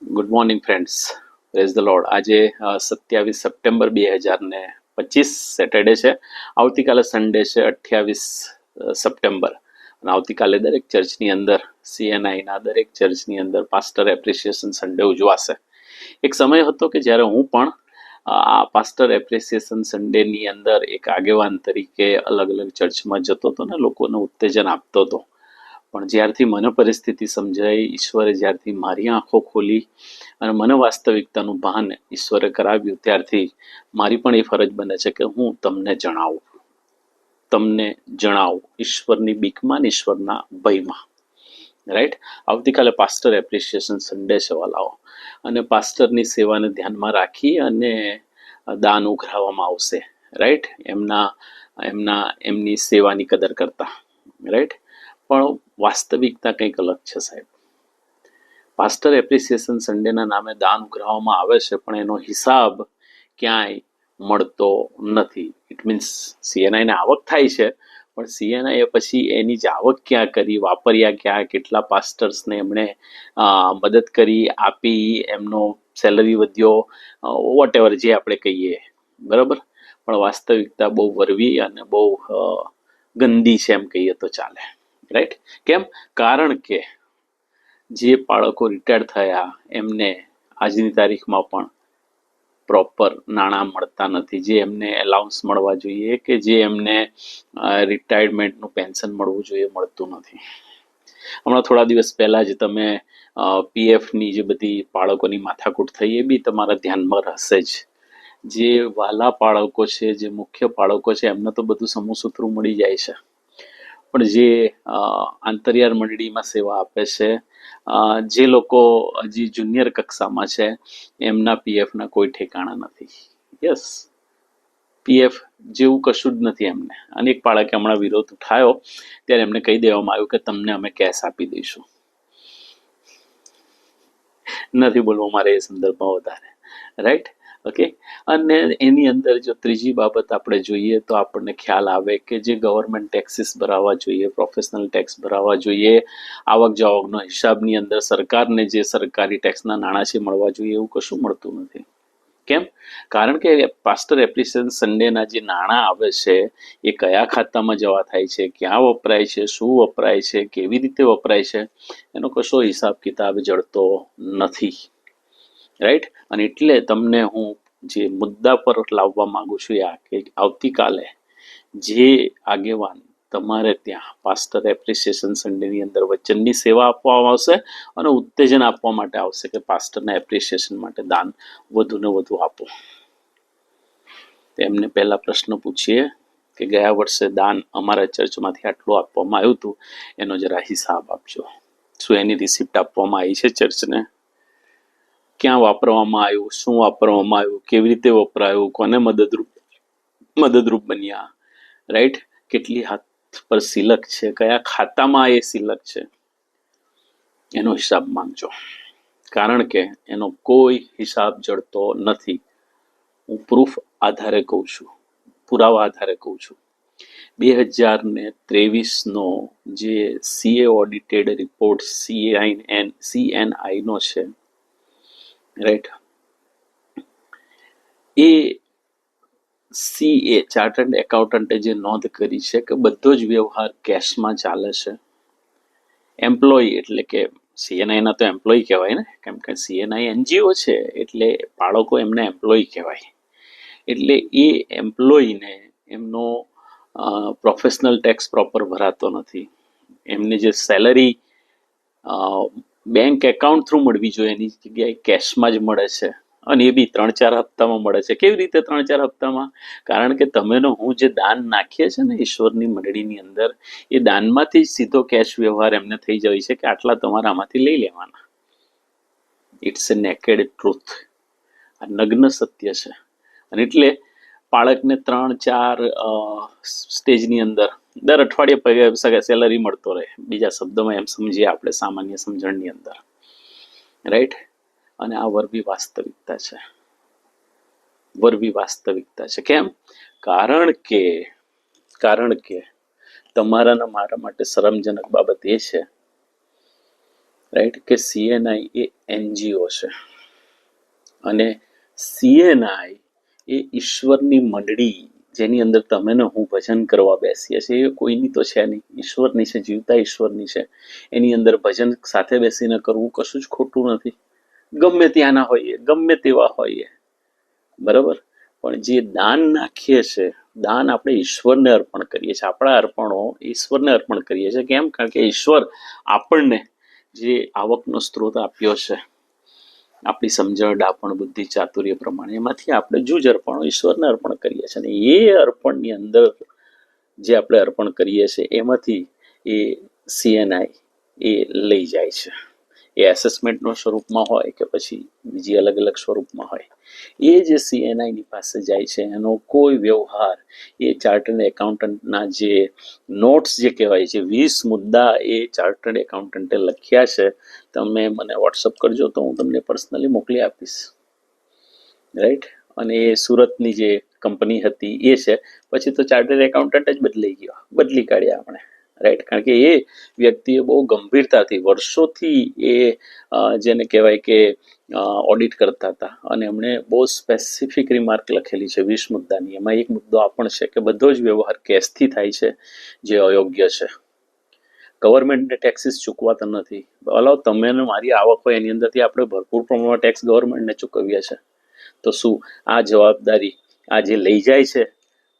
Good morning friends, praise the lord. આજે 27 September 2025 Saturday છે. આવતીકાલે સન્ડે છે 28 સપ્ટેમ્બર. અને આવતીકાલે દરેક ચર્ચની અંદર, સીએનઆઈના દરેક ચર્ચની અંદર પાસ્ટર એપ્રિસિએશન સન્ડે ઉજવાશે. એક સમય હતો કે જ્યારે હું પણ આ પાસ્ટર એપ્રિસિએશન સન્ડેની અંદર એક આગેવાન તરીકે અલગ અલગ ચર્ચમાં જતો હતો ને લોકોને ઉત્તેજન આપતો હતો. પણ જ્યારથી મને પરિસ્થિતિ સમજાઈ, ઈશ્વરે જ્યારથી મારી આંખો ખોલી અને મને વાસ્તવિકતાનું ભાન ઈશ્વરે કરાવ્યું, ત્યારથી મારી પણ એ ફરજ બને છે કે હું તમને જણાવું ઈશ્વરની બીકમાં ને ઈશ્વરના ભયમાં. રાઈટ. આવતીકાલે પાસ્ટર એપ્રિસિએશન સન્ડે છે વાલાઓ, અને પાસ્ટરની સેવાને ધ્યાનમાં રાખી અને દાન ઉઘરાવવામાં આવશે. રાઈટ. એમની સેવાની કદર કરતા. રાઈટ. પણ વાસ્તવિકતા કંઈક અલગ છે સાહેબ. પાસ્ટર એપ્રિસિએશન સન્ડેના નામે દાન ઉઘરાવવામાં આવે છે, પણ એનો હિસાબ ક્યાંય મળતો નથી. ઇટ મીન્સ સીએનઆઈને આવક થાય છે, પણ સીએનઆઈએ પછી એની જ આવક ક્યાં કરી, વાપર્યા ક્યાં, કેટલા પાસ્ટર્સને એમણે મદદ કરી, આપી, એમનો સેલરી વધ્યો, વોટ એવર જે આપણે કહીએ, બરાબર. પણ વાસ્તવિકતા બહુ વરવી અને બહુ ગંદી છે એમ કહીએ તો ચાલે. રાઈટ. કેમ? કારણ કે જે બાળકો રિટાયર થયા એમને આજની તારીખમાં પણ પ્રોપર નાણાં મળતા નથી, જે એમને એલાઉન્સ મળવા જોઈએ, કે જે એમને રિટાયરમેન્ટનું પેન્શન મળવું જોઈએ, મળતું નથી. હમણાં થોડા દિવસ પહેલા જ તમે પીએફની જે બધી બાળકોની માથાકૂટ થઈ એ બી તમારા ધ્યાનમાં રહેશે જ. જે વાલા બાળકો છે, જે મુખ્ય બાળકો છે, એમને તો બધું સમૂહસૂત્રું મળી જાય છે, પણ જે આંતરિયાળ મંડળીમાં સેવા આપે છે, જે લોકો હજી જુનિયર કક્ષામાં છે, એમના પીએફના કોઈ ઠેકાણા નથી. યસ, પીએફ જેવું કશું જ નથી એમને. અને એક બાળકે હમણાં વિરોધ ઉઠાયો ત્યારે એમને કહી દેવામાં આવ્યું કે તમને અમે કેશ આપી દઈશું. નથી બોલવું મારે એ સંદર્ભમાં વધારે. રાઈટ. ઓકે. અને એની અંદર જો ત્રીજી બાબત આપણે જોઈએ તો આપણને ખ્યાલ આવે કે જે ગવર્મેન્ટ ટેક્સીસ ભરાવા જોઈએ, પ્રોફેશનલ ટેક્સ ભરાવા જોઈએ, આવક જાવકનો હિસાબની અંદર સરકારને જે સરકારી ટેક્સના નાણાં છે મળવા જોઈએ, એવું કશું મળતું નથી. કેમ? કારણ કે પાસ્ટર એપ્રિસિએશન સન્ડેના જે નાણાં આવે છે એ કયા ખાતામાં જવા થાય છે, ક્યાં વપરાય છે, શું વપરાય છે, કેવી રીતે વપરાય છે, એનો કશો હિસાબ કિતાબ જડતો નથી. રાઈટ. અને એટલે તમને હું જે મુદ્દા પર લાવવા માંગુ છું આ કે આવતીકાલે જે આગેવાન તમારે ત્યાં પાસ્ટર એપ્રિસિએશન સન્ડેની અંદર વચનની સેવા આપવામાં આવશે અને ઉત્તેજન આપવા માટે આવશે કે પાસ્ટરના એપ્રિસિએશન માટે દાન વધુ ને વધુ આપો. એમને પહેલા પ્રશ્ન પૂછીએ કે ગયા વર્ષે દાન અમારા ચર્ચમાંથી આટલું આપવામાં આવ્યું હતું, એનો જરા હિસાબ આપજો. શું એની રિસિપ્ટ આપવામાં આવી છે ચર્ચને? ક્યાં વાપરવામાં આવ્યું, શું વાપરવામાં આવ્યું, કેવી રીતે વપરાયું, કોને મદદરૂપ બન્યા, રાઈટ. કેટલી હાથ પર સિલક છે, કયા ખાતામાં એ સિલક છે, એનો હિસાબ માંગજો. કારણ કે એનો કોઈ હિસાબ જડતો નથી. હું પ્રૂફ આધારે કહું છું, પુરાવા આધારે કહું છું. 2023નો જે સીએ ઓડિટેડ રિપોર્ટ સીએનઆઈનો છે, રાઈટ, એ સીએ ચાર્ટર્ડ એકાઉન્ટન્ટે જે નોંધ કરી છે કે બધો જ વ્યવહાર કેશમાં ચાલે છે. એમ્પ્લોય એટલે કે સીએનઆઈના તો એમ્પ્લોય કહેવાય ને, કેમ કે સીએનઆઈ એનજીઓ છે એટલે બાળકો એમને એમ્પ્લોય કહેવાય. એટલે એ એમ્પ્લોયને એમનો પ્રોફેશનલ ટેક્સ પ્રોપર ભરાતો નથી. એમને જે સેલરી બેંક એકાઉન્ટ થ્રુ મળવી જોઈએ એની જગ્યાએ કેશમાં જ મળે છે, અને એ બી 3-4 હપ્તામાં મળે છે. કેવી રીતે 3-4 હપ્તામાં? કારણ કે તમેનો હું જે દાન નાખીએ છે ને ઈશ્વરની મંડળીની અંદર, એ દાનમાંથી જ સીધો કેશ વ્યવહાર એમને થઈ જાય છે કે આટલા તમારા આમાંથી લઈ લેવાના. It's a naked truth. આ નગ્ન સત્ય છે. અને એટલે બાળકને 3-4 સ્ટેજની અંદર દર અઠવાડિયે સેલરી મળતો રહે. બીજા શબ્દોમાં એમ સમજીએ આપણે સામાન્ય સમજણની અંદર, રાઈટ. અને આ વરવી વાસ્તવિકતા છે. વરવી વાસ્તવિકતા છે. કેમ? કારણ કે તમારા ને મારા માટે શરમજનક બાબત એ છે, રાઈટ, કે સીએનઆઈ એ એનજીઓ છે અને સીએનઆઈ એ ઈશ્વરની મંડળી, જેની અંદર તમે ને હું ભજન કરવા બેસીએ છીએ, એ કોઈની તો છે નહીં, ઈશ્વરની છે, જીવતા ઈશ્વરની છે. એની અંદર ભજન સાથે બેસીને કરવું કશું જ ખોટું નથી. ગમે ત્યાંના હોઈએ, ગમે તેવા હોઈએ, બરાબર. પણ જે દાન નાખીએ છીએ, દાન આપણે ઈશ્વરને અર્પણ કરીએ છીએ. આપણા અર્પણો ઈશ્વરને અર્પણ કરીએ છીએ. કેમ? કારણ કે ઈશ્વર આપણને જે આવકનો સ્ત્રોત આપ્યો છે, આપણી સમજણ, ડાપણ, બુદ્ધિ, ચાતુર્ય પ્રમાણે, એમાંથી આપણે જૂજ અર્પણો ઈશ્વરને અર્પણ કરીએ છીએ. અને એ અર્પણની અંદર જે આપણે અર્પણ કરીએ છીએ એમાંથી એ સીએનઆઈ એ લઈ જાય છે. એ એસેસમેન્ટના સ્વરૂપમાં હોય કે પછી બીજી અલગ અલગ સ્વરૂપમાં હોય, એ જે સીએનઆઈની પાસે જાય છે એનો કોઈ વ્યવહાર એ ચાર્ટર્ડ એકાઉન્ટન્ટના જે નોટ્સ જે કહેવાય છે, 20 મુદ્દા એ ચાર્ટર્ડ એકાઉન્ટન્ટે લખ્યા છે. તમે મને વોટ્સઅપ કરજો તો હું તમને પર્સનલી મોકલી આપીશ, રાઈટ. અને એ સુરતની જે કંપની હતી એ છે. પછી તો ચાર્ટર્ડ એકાઉન્ટન્ટ જ બદલી કાઢ્યા આપણે, રાઈટ. કારણ કે એ વ્યક્તિએ બહુ ગંભીરતાથી વર્ષોથી એ જેને કહેવાય કે ઓડિટ કરતા હતા અને એમણે બહુ સ્પેસિફિક રિમાર્ક લખેલી છે 20 મુદ્દાની. એમાં એક મુદ્દો આ પણ છે કે બધો જ વ્યવહાર કેશથી થાય છે, જે અયોગ્ય છે. ગવર્મેન્ટને ટેક્સીસ ચૂકવાતા નથી. અલાવ તમે ને મારી આવક હોય એની અંદરથી આપણે ભરપૂર પ્રમાણમાં ટેક્સ ગવર્મેન્ટને ચૂકવીએ છીએ. તો શું આ જવાબદારી આ જે લઈ જાય છે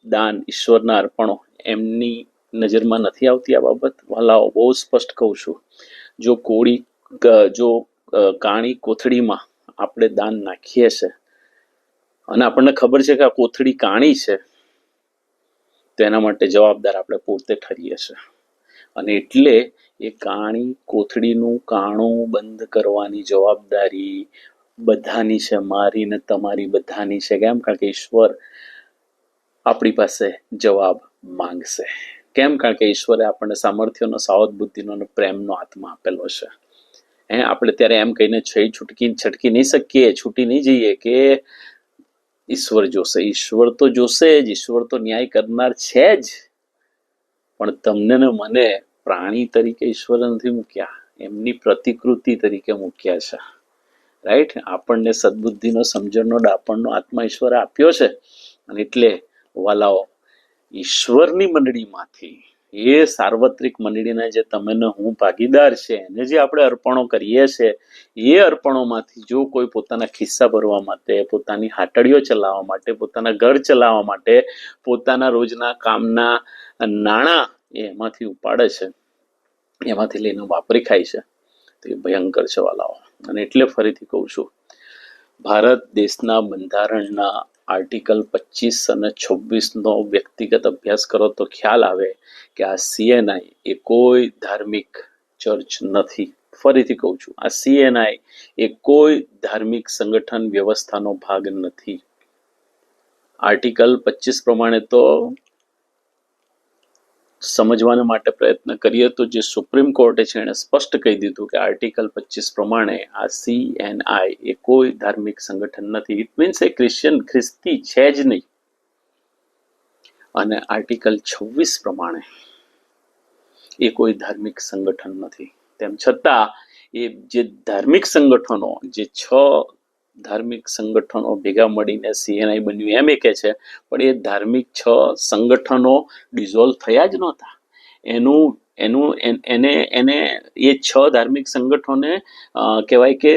દાન, ઈશ્વરના અર્પણો, એમની નજરમાં નથી આવતી આ બાબત? વાલાઓ, બહુ સ્પષ્ટ કહું છું, જો કાણી કોથળીમાં આપણે દાન નાખીએ છીએ અને આપણને ખબર છે કે આ કોથળી કાણી છે, તો એના માટે જવાબદાર આપણે પોતે ઠરીએ છીએ. અને એટલે એ કાણી કોથળીનું કાણું બંધ કરવાની જવાબદારી બધાની છે, મારી ને તમારી બધાની છે. કેમ? કારણ કે ઈશ્વર આપણી પાસે જવાબ માંગશે. કેમ? કારણ કે ઈશ્વરે આપણને સામર્થ્યનો, સાવધ બુદ્ધિનો અને પ્રેમનો આત્મા આપેલો છે. આપણે ત્યારે એમ કહીને છટકી નહીં શકીએ, છૂટી નહીં જઈએ કે ઈશ્વર જોશે. ઈશ્વર તો જોશે જ, ઈશ્વર તો ન્યાય કરનાર છે જ. પણ તમને ને મને પ્રાણી તરીકે ઈશ્વરે નથી મૂક્યા, એમની પ્રતિકૃતિ તરીકે મૂક્યા છે, રાઈટ. આપણને સદબુદ્ધિનો, સમજણનો, ડાપણનો આત્મા ઈશ્વરે આપ્યો છે. અને એટલે વાલાઓ, ઈશ્વરની મંડળીમાંથી, એ સાર્વત્રિક મંડળીના જે તમે ને હું ભાગીદાર છે, એને જે આપણે અર્પણો કરીએ છીએ, એ અર્પણોમાંથી જો કોઈ પોતાના ખિસ્સા ભરવા માટે, પોતાની હાટડીઓ ચલાવવા માટે, પોતાના ઘર ચલાવવા માટે, પોતાના રોજના કામના નાણાં એમાંથી ઉપાડે છે, એમાંથી લઈને વાપરી ખાય છે, તો એ ભયંકર છે વાલાઓ. અને એટલે ફરીથી કહું છું, ભારત દેશના બંધારણના આર્ટિકલ 25 અને 26નો વ્યક્તિગત અભ્યાસ કરો તો ખ્યાલ આવે કે આ સીએનઆઈ એ કોઈ ધાર્મિક ચર્ચ નથી. ફરીથી કહું છું, આ સીએનઆઈ એ કોઈ ધાર્મિક સંગઠન, વ્યવસ્થાનો ભાગ નથી. આર્ટિકલ 25 પ્રમાણે તો સમજવાના માટે પ્રયત્ન કરીએ તો જે સુપ્રીમ કોર્ટે છે એણે સ્પષ્ટ કહી દીધું કે આર્ટિકલ 25 પ્રમાણે આ સીએનઆઈ એ કોઈ ધાર્મિક સંગઠન નથી. ઇટ મીન્સ એ ખ્રિસ્તી છે જ નહીં. અને આર્ટિકલ 26 પ્રમાણે એ કોઈ ધાર્મિક સંગઠન નથી. તેમ છતાં એ જે ધાર્મિક સંગઠનો, જે 6 ધાર્મિક સંગઠનો ભેગા મળીને સીએનઆઈ બન્યું એમ એ કહે છે, પણ એ ધાર્મિક 6 સંગઠનો ડિઝોલ્વ થયા જ નહોતા. એને એ 6 ધાર્મિક સંગઠનોને કહેવાય કે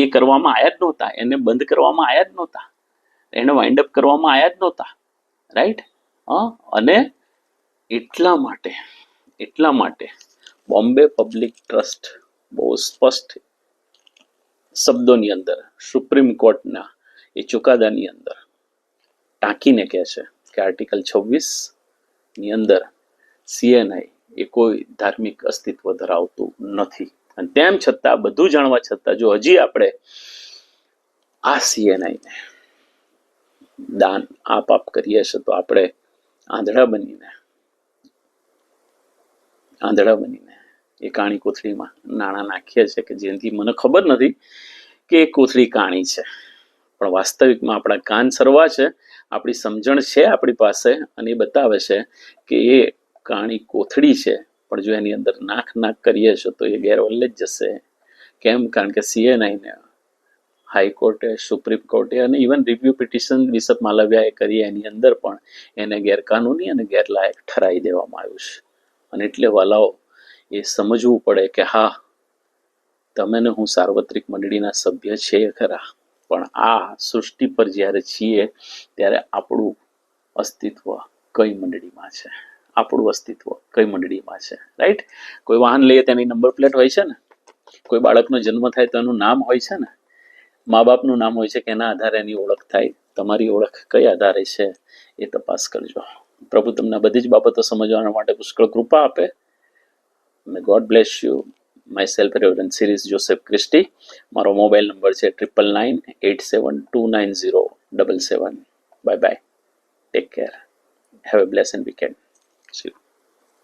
એ કરવામાં આવ્યા જ નહોતા, એને બંધ કરવામાં આવ્યા જ નહોતા, એને વાઇન્ડ અપ કરવામાં આવ્યા જ નહોતા, રાઈટ. અને એટલા માટે બોમ્બે પબ્લિક ટ્રસ્ટ બહુ સ્પષ્ટ શબ્દોની અંદર સુપ્રીમ કોર્ટના એ ચુકાદાની અંદર ટાંકીને કહે છે કે આર્ટિકલ 26 ની અંદર સીએનઆઈ એ કોઈ ધાર્મિક અસ્તિત્વ ધરાવતું નથી. અને તેમ છતાં, બધું જાણવા છતાં, જો હજી આપણે આ સીએનઆઈને દાન આપ કરીએ છીએ, તો આપણે આંધળા બનીને એ કાણી કોથળીમાં નાણાં નાખીએ છીએ કે જેનાથી મને ખબર નથી કે એ કોથળી કાણી છે, પણ વાસ્તવિકમાં આપણા કાન સરવા છે, આપણી સમજણ છે આપણી પાસે, અને એ બતાવે છે કે એ કાણી કોથળી છે, પણ જો એની અંદર નાક કરીએ છો તો એ ગેરવલ્લે જ જશે. કેમ? કારણ કે CA9 હાઈકોર્ટે, સુપ્રીમ કોર્ટે અને ઇવન રિવ્યુ પિટિશન બિશપ માલવિયાએ કરી, એની અંદર પણ એને ગેરકાનૂની અને ગેરલાયક ઠરાવી દેવામાં આવ્યું છે. અને એટલે વાલાઓ એ સમજવું પડે કે હા, તમે ને હું સાર્વત્રિક મંડળીના સભ્ય છે ખરા, પણ આ સૃષ્ટિ પર જ્યારે છીએ ત્યારે આપણું અસ્તિત્વ કઈ મંડળીમાં છે, આપણું અસ્તિત્વ કઈ મંડળીમાં છે, રાઈટ? કોઈ વાહન લઈએ તેની નંબર પ્લેટ હોય છે ને, કોઈ બાળકનો જન્મ થાય તો એનું નામ હોય છે ને, મા બાપનું નામ હોય છે કે એના આધારે એની ઓળખ થાય. તમારી ઓળખ કઈ આધારે છે એ તપાસ કરજો. પ્રભુ તમને બધી જ બાબતો સમજવા માટે પુષ્કળ કૃપા આપે. મે God bless you. Myself રેવરન્ડ series Joseph Christie. મારો મોબાઈલ નંબર છે 9998729077. Bye bye. Take care. Have a બ્લેસડ weekend. C you.